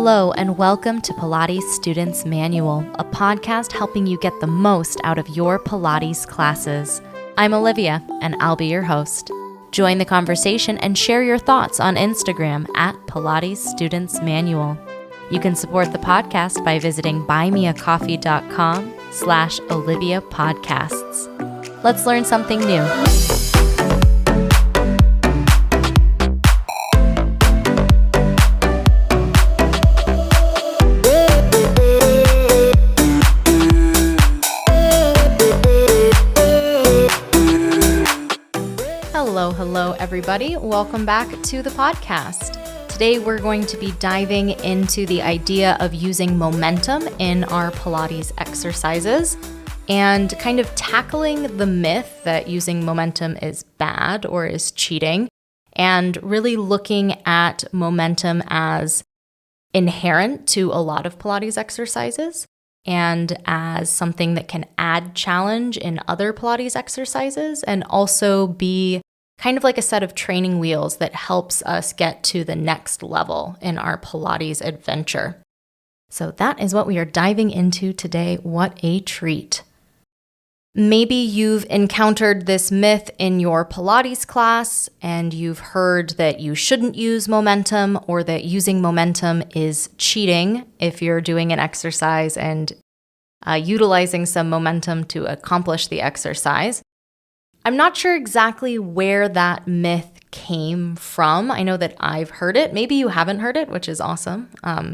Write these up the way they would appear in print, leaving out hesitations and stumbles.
Hello, and welcome to Pilates Students Manual, a podcast helping you get the most out of your Pilates classes. I'm Olivia, and I'll be your host. Join the conversation and share your thoughts on Instagram at Pilates Students Manual. You can support the podcast by visiting buymeacoffee.com/Olivia Podcasts. Let's learn something new. Hello, everybody. Welcome back to the podcast. Today, we're going to be diving into the idea of using momentum in our Pilates exercises and kind of tackling the myth that using momentum is bad or is cheating, and really looking at momentum as inherent to a lot of Pilates exercises and as something that can add challenge in other Pilates exercises and also be kind of like a set of training wheels that helps us get to the next level in our Pilates adventure. So that is what we are diving into today. What a treat. Maybe you've encountered this myth in your Pilates class and you've heard that you shouldn't use momentum or that using momentum is cheating if you're doing an exercise and utilizing some momentum to accomplish the exercise. I'm not sure exactly where that myth came from. I know that I've heard it. Maybe you haven't heard it, which is awesome.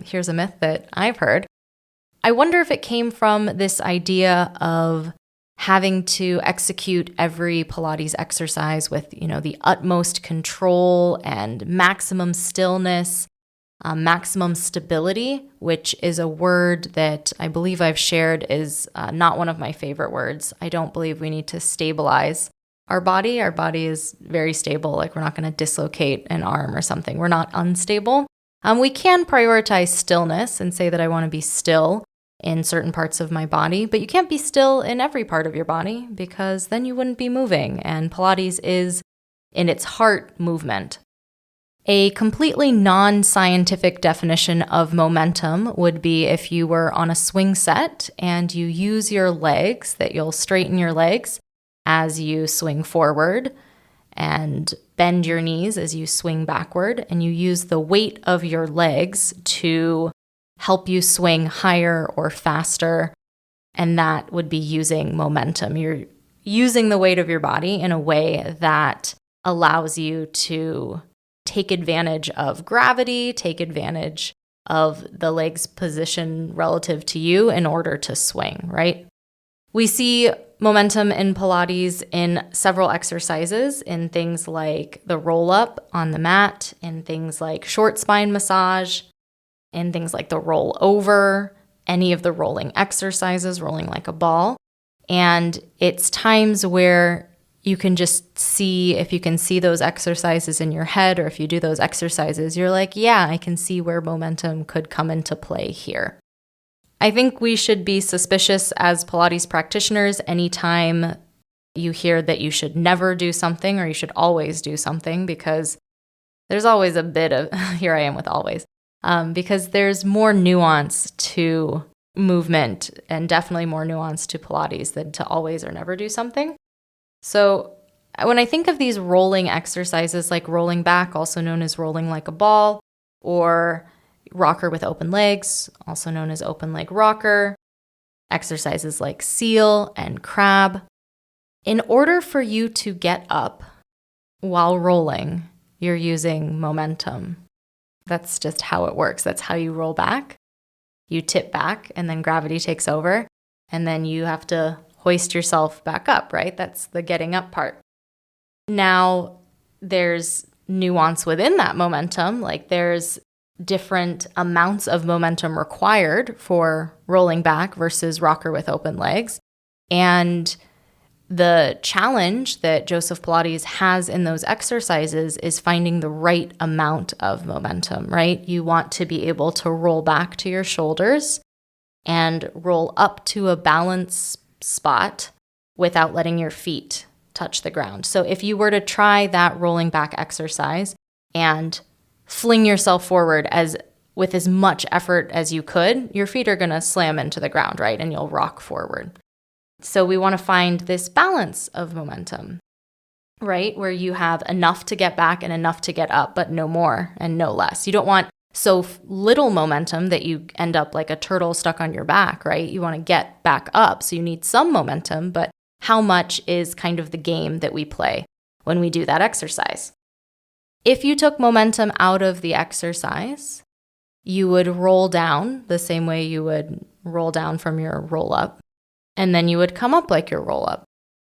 Here's a myth that I've heard. I wonder if it came from this idea of having to execute every Pilates exercise with, the utmost control and maximum stillness, maximum stability, which is a word that I believe I've shared is not one of my favorite words. I don't believe we need to stabilize our body. Our body is very stable. Like, we're not going to dislocate an arm or something. We're not unstable. We can prioritize stillness and say that I want to be still in certain parts of my body, but you can't be still in every part of your body because then you wouldn't be moving. And Pilates is, in its heart, movement. A completely non-scientific definition of momentum would be if you were on a swing set and you use your legs, that you'll straighten your legs as you swing forward and bend your knees as you swing backward, and you use the weight of your legs to help you swing higher or faster, and that would be using momentum. You're using the weight of your body in a way that allows you to take advantage of gravity, take advantage of the leg's position relative to you in order to swing, right? We see momentum in Pilates in several exercises, in things like the roll-up on the mat, in things like short spine massage, in things like the rollover, any of the rolling exercises, rolling like a ball. And it's times where you can just see, if you can see those exercises in your head, or if you do those exercises, you're like, yeah, I can see where momentum could come into play here. I think we should be suspicious as Pilates practitioners anytime you hear that you should never do something or you should always do something, because there's always a bit of, here I am with always, because there's more nuance to movement and definitely more nuance to Pilates than to always or never do something. So when I think of these rolling exercises like rolling back, also known as rolling like a ball, or rocker with open legs, also known as open leg rocker, exercises like seal and crab. In order for you to get up while rolling, you're using momentum. That's just how it works. That's how you roll back. You tip back and then gravity takes over, and then you have to hoist yourself back up, right? That's the getting up part. Now, there's nuance within that momentum. Like, there's different amounts of momentum required for rolling back versus rocker with open legs. And the challenge that Joseph Pilates has in those exercises is finding the right amount of momentum, right? You want to be able to roll back to your shoulders and roll up to a balance spot without letting your feet touch the ground. So if you were to try that rolling back exercise and fling yourself forward as with as much effort as you could, your feet are going to slam into the ground, right? And you'll rock forward. So we want to find this balance of momentum, right? Where you have enough to get back and enough to get up, but no more and no less. You don't want so little momentum that you end up like a turtle stuck on your back, right? You want to get back up. So you need some momentum, but how much is kind of the game that we play when we do that exercise. If you took momentum out of the exercise, you would roll down the same way you would roll down from your roll up. And then you would come up like your roll up,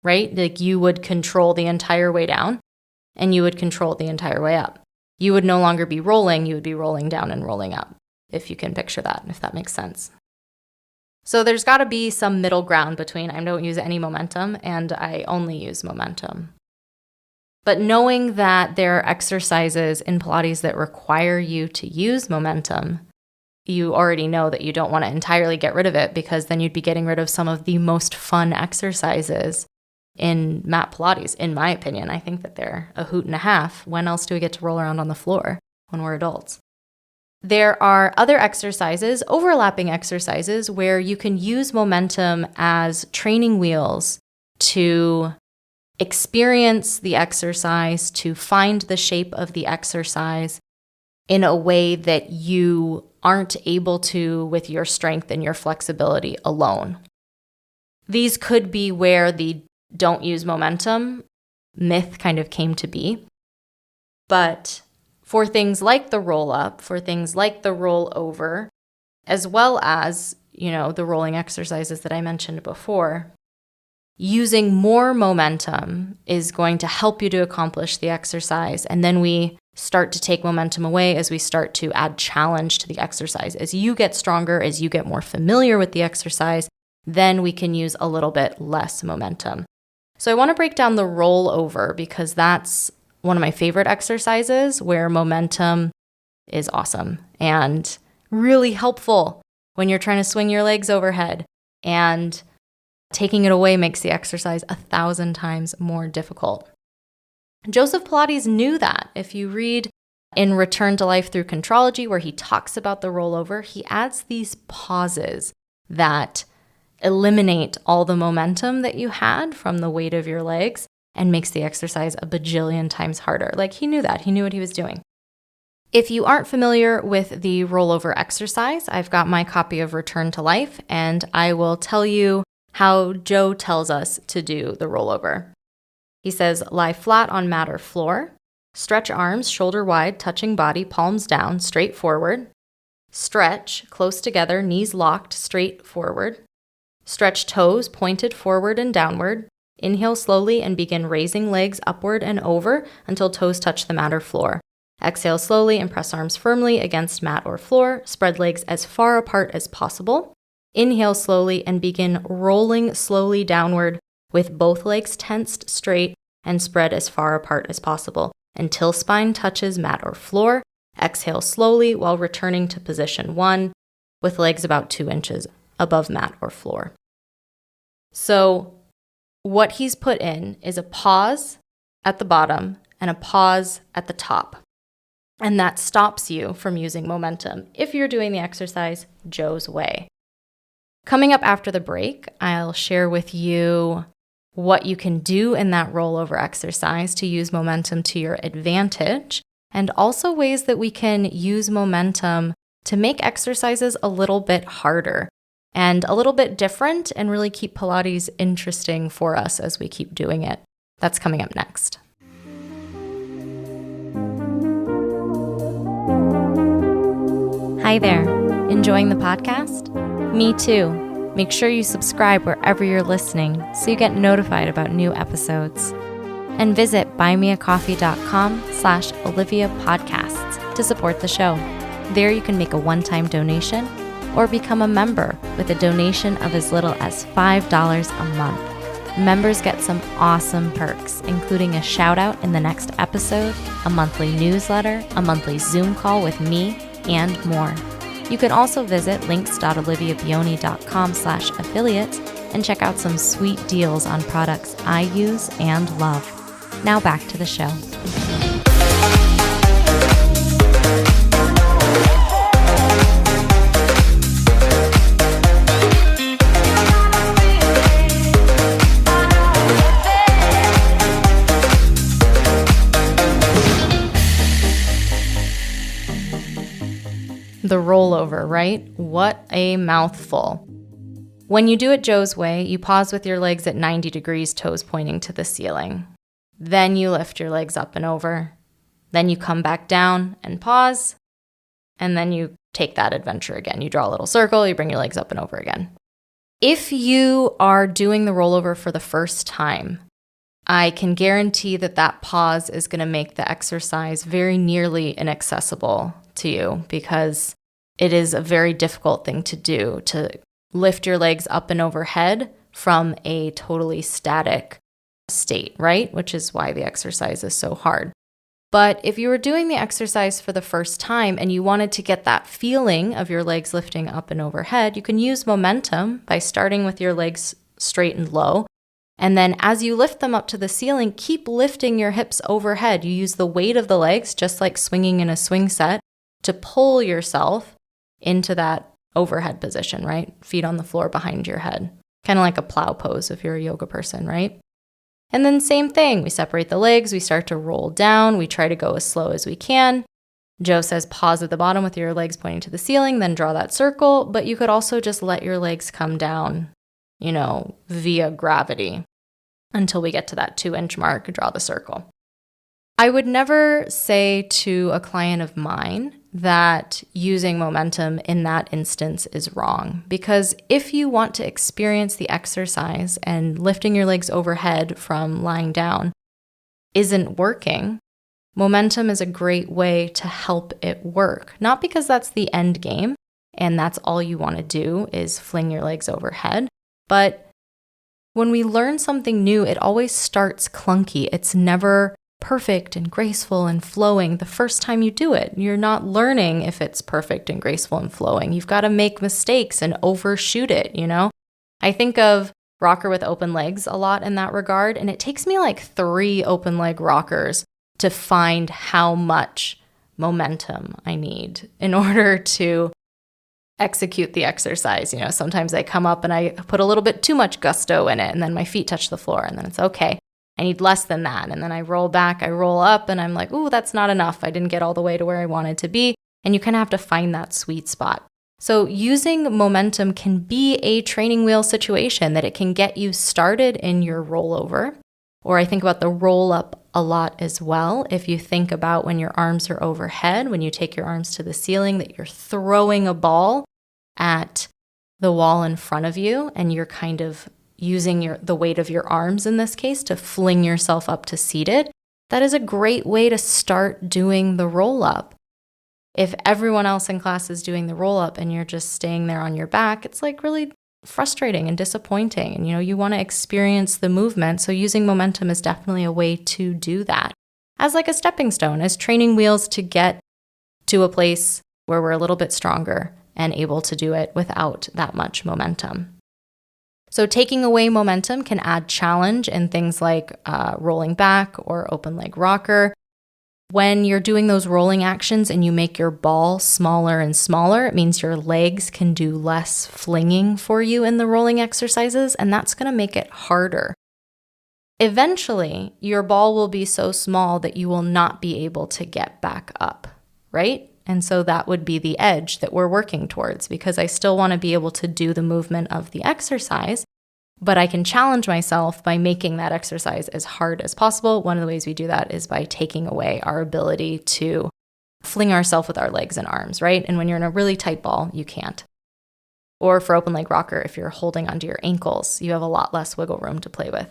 right? Like you would control the entire way down and you would control the entire way up. You would no longer be rolling, you would be rolling down and rolling up, if you can picture that, if that makes sense. So there's got to be some middle ground between I don't use any momentum and I only use momentum. But knowing that there are exercises in Pilates that require you to use momentum, you already know that you don't want to entirely get rid of it because then you'd be getting rid of some of the most fun exercises in mat Pilates, in my opinion. I think that they're a hoot and a half. When else do we get to roll around on the floor when we're adults? There are other exercises, overlapping exercises, where you can use momentum as training wheels to experience the exercise, to find the shape of the exercise in a way that you aren't able to with your strength and your flexibility alone. These could be where the don't use momentum myth kind of came to be. But for things like the roll up, for things like the roll over, as well as, the rolling exercises that I mentioned before, using more momentum is going to help you to accomplish the exercise. And then we start to take momentum away as we start to add challenge to the exercise. As you get stronger, as you get more familiar with the exercise, then we can use a little bit less momentum. So I want to break down the rollover because that's one of my favorite exercises where momentum is awesome and really helpful when you're trying to swing your legs overhead, and taking it away makes the exercise 1,000 times more difficult. Joseph Pilates knew that. If you read in Return to Life Through Contrology, where he talks about the rollover, he adds these pauses that eliminate all the momentum that you had from the weight of your legs and makes the exercise a bajillion times harder. Like he knew that. He knew what he was doing. If you aren't familiar with the rollover exercise, I've got my copy of Return to Life, and I will tell you how Joe tells us to do the rollover. He says, lie flat on mat or floor, stretch arms shoulder wide, touching body, palms down, straight forward. Stretch close together, knees locked, straight forward. Stretch toes pointed forward and downward. Inhale slowly and begin raising legs upward and over until toes touch the mat or floor. Exhale slowly and press arms firmly against mat or floor. Spread legs as far apart as possible. Inhale slowly and begin rolling slowly downward with both legs tensed straight and spread as far apart as possible until spine touches mat or floor. Exhale slowly while returning to position 1 with legs about 2 inches above mat or floor. So what he's put in is a pause at the bottom and a pause at the top. And that stops you from using momentum if you're doing the exercise Joe's way. Coming up after the break, I'll share with you what you can do in that rollover exercise to use momentum to your advantage, and also ways that we can use momentum to make exercises a little bit harder and a little bit different and really keep Pilates interesting for us as we keep doing it. That's coming up next. Hi there. Enjoying the podcast? Me too. Make sure you subscribe wherever you're listening so you get notified about new episodes. And visit buymeacoffee.com/Olivia Podcasts to support the show. There you can make a one-time donation or become a member with a donation of as little as $5 a month. Members get some awesome perks, including a shout out in the next episode, a monthly newsletter, a monthly Zoom call with me, and more. You can also visit links.oliviabioni.com/affiliates and check out some sweet deals on products I use and love. Now back to the show. the rollover, right? What a mouthful. When you do it Joe's way, you pause with your legs at 90 degrees, toes pointing to the ceiling. Then you lift your legs up and over. Then you come back down and pause. And then you take that adventure again. You draw a little circle, you bring your legs up and over again. If you are doing the rollover for the first time, I can guarantee that that pause is going to make the exercise very nearly inaccessible to you, because it is a very difficult thing to do, to lift your legs up and overhead from a totally static state, right? Which is why the exercise is so hard. But if you were doing the exercise for the first time and you wanted to get that feeling of your legs lifting up and overhead, you can use momentum by starting with your legs straight and low. And then as you lift them up to the ceiling, keep lifting your hips overhead. You use the weight of the legs, just like swinging in a swing set, to pull yourself into that overhead position, right? Feet on the floor behind your head. Kind of like a plow pose if you're a yoga person, right? And then same thing, we separate the legs, we start to roll down, we try to go as slow as we can. Joe says pause at the bottom with your legs pointing to the ceiling, then draw that circle, but you could also just let your legs come down, via gravity until we get to that 2-inch mark, draw the circle. I would never say to a client of mine that using momentum in that instance is wrong, because if you want to experience the exercise and lifting your legs overhead from lying down isn't working, momentum is a great way to help it work. Not because that's the end game and that's all you want to do is fling your legs overhead, but when we learn something new, it always starts clunky. It's never perfect and graceful and flowing the first time you do it. You're not learning if it's perfect and graceful and flowing. You've got to make mistakes and overshoot it, I think of rocker with open legs a lot in that regard, and it takes me like 3 open leg rockers to find how much momentum I need in order to execute the exercise. Sometimes I come up and I put a little bit too much gusto in it, and then my feet touch the floor, and then it's okay. I need less than that. And then I roll back, I roll up, and I'm like, ooh, that's not enough. I didn't get all the way to where I wanted to be. And you kind of have to find that sweet spot. So using momentum can be a training wheel situation that it can get you started in your rollover. Or I think about the roll up a lot as well. If you think about when your arms are overhead, when you take your arms to the ceiling, that you're throwing a ball at the wall in front of you, and you're kind of using the weight of your arms in this case to fling yourself up to seated, that is a great way to start doing the roll-up. If everyone else in class is doing the roll-up and you're just staying there on your back, it's like really frustrating and disappointing. And you want to experience the movement, so using momentum is definitely a way to do that. As like a stepping stone, as training wheels to get to a place where we're a little bit stronger and able to do it without that much momentum. So taking away momentum can add challenge in things like rolling back or open leg rocker. When you're doing those rolling actions and you make your ball smaller and smaller, it means your legs can do less flinging for you in the rolling exercises, and that's going to make it harder. Eventually, your ball will be so small that you will not be able to get back up, right? And so that would be the edge that we're working towards, because I still want to be able to do the movement of the exercise, but I can challenge myself by making that exercise as hard as possible. One of the ways we do that is by taking away our ability to fling ourselves with our legs and arms, right? And when you're in a really tight ball, you can't. Or for open leg rocker, if you're holding onto your ankles, you have a lot less wiggle room to play with.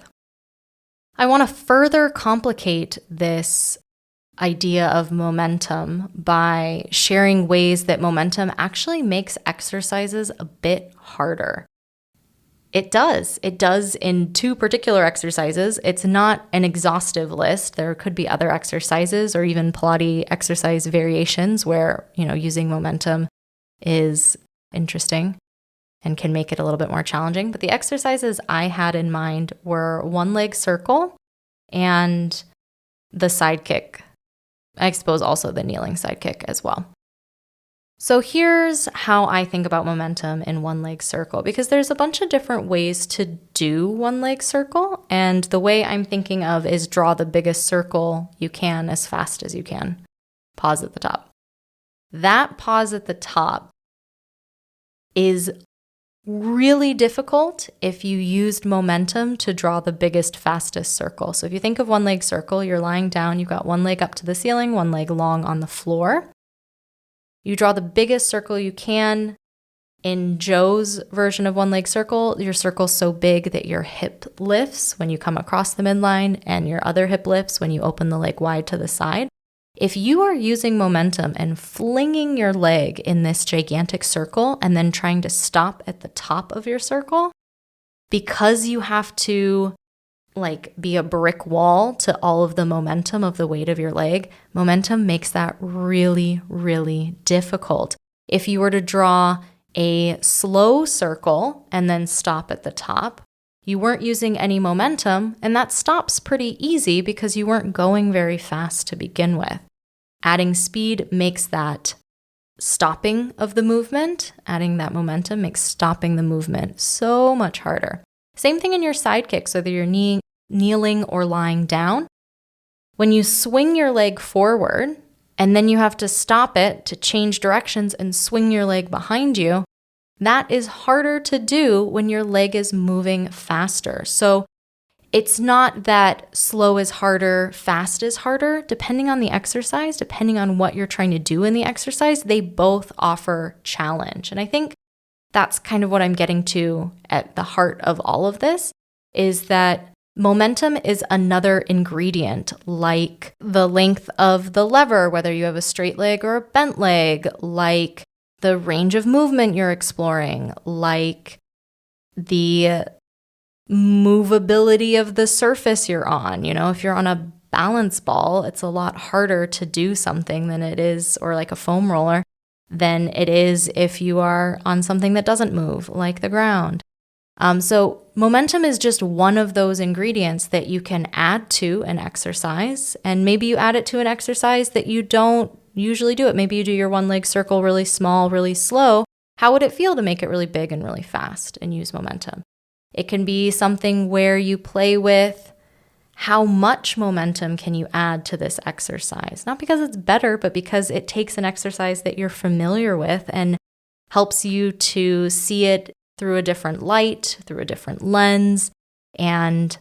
I want to further complicate this idea of momentum by sharing ways that momentum actually makes exercises a bit harder. It does. It does in 2 particular exercises. It's not an exhaustive list. There could be other exercises or even Pilates exercise variations where, using momentum is interesting and can make it a little bit more challenging. But the exercises I had in mind were 1-leg circle and the side kick. I suppose also the kneeling side kick as well. So here's how I think about momentum in 1-leg circle, because there's a bunch of different ways to do 1-leg circle. And the way I'm thinking of is draw the biggest circle you can as fast as you can. Pause at the top. that pause at the top is really difficult if you used momentum to draw the biggest, fastest circle. So if you think of one leg circle, you're lying down, you've got one leg up to the ceiling, one leg long on the floor. You draw the biggest circle you can. In Joe's version of one leg circle, your circle's so big that your hip lifts when you come across the midline and your other hip lifts when you open the leg wide to the side. If you are using momentum and flinging your leg in this gigantic circle and then trying to stop at the top of your circle, because you have to be a brick wall to all of the momentum of the weight of your leg, momentum makes that really, really difficult. If you were to draw a slow circle and then stop at the top, you weren't using any momentum, and that stop's pretty easy because you weren't going very fast to begin with. Adding speed makes that stopping of the movement, adding that momentum makes stopping the movement so much harder. Same thing in your side kicks, whether you're kneeling or lying down. When you swing your leg forward, and then you have to stop it to change directions and swing your leg behind you, that is harder to do when your leg is moving faster. So it's not that slow is harder, fast is harder. Depending on the exercise, depending on what you're trying to do in the exercise, they both offer challenge. And I think that's kind of what I'm getting to at the heart of all of this, is that momentum is another ingredient, like the length of the lever, whether you have a straight leg or a bent leg, like the range of movement you're exploring, like the movability of the surface you're on. If you're on a balance ball, it's a lot harder to do something than it is, or like a foam roller, than it is if you are on something that doesn't move, like the ground. So momentum is just one of those ingredients that you can add to an exercise. And maybe you add it to an exercise that you don't usually do it. Maybe you do your one leg circle really small, really slow. How would it feel to make it really big and really fast and use momentum? It can be something where you play with how much momentum can you add to this exercise? Not because it's better, but because it takes an exercise that you're familiar with and helps you to see it through a different light, through a different lens, and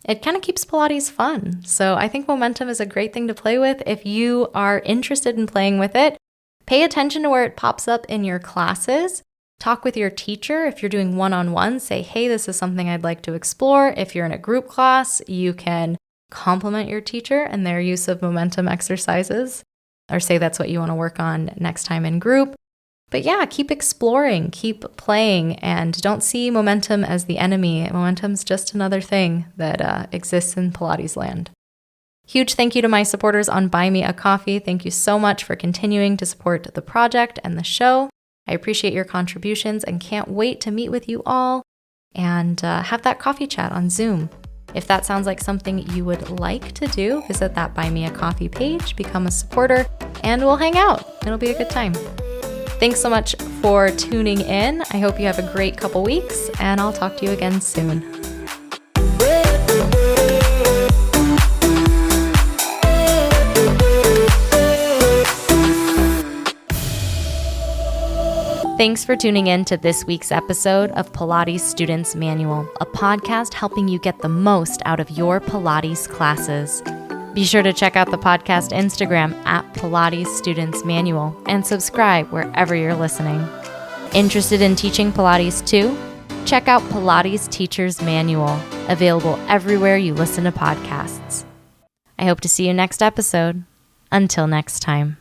it kind of keeps Pilates fun. So I think momentum is a great thing to play with. If you are interested in playing with it, pay attention to where it pops up in your classes. Talk with your teacher. If you're doing one-on-one, say, hey, this is something I'd like to explore. If you're in a group class, you can compliment your teacher and their use of momentum exercises, or say that's what you want to work on next time in group. But yeah, keep exploring, keep playing, and don't see momentum as the enemy. Momentum's just another thing that exists in Pilates land. Huge thank you to my supporters on Buy Me a Coffee. Thank you so much for continuing to support the project and the show. I appreciate your contributions and can't wait to meet with you all and have that coffee chat on Zoom. If that sounds like something you would like to do, visit that Buy Me a Coffee page, become a supporter, and we'll hang out. It'll be a good time. Thanks so much for tuning in. I hope you have a great couple weeks, and I'll talk to you again soon. Thanks for tuning in to this week's episode of Pilates Students Manual, a podcast helping you get the most out of your Pilates classes. Be sure to check out the podcast Instagram at Pilates Students Manual and subscribe wherever you're listening. Interested in teaching Pilates too? Check out Pilates Teacher's Manual, available everywhere you listen to podcasts. I hope to see you next episode. Until next time.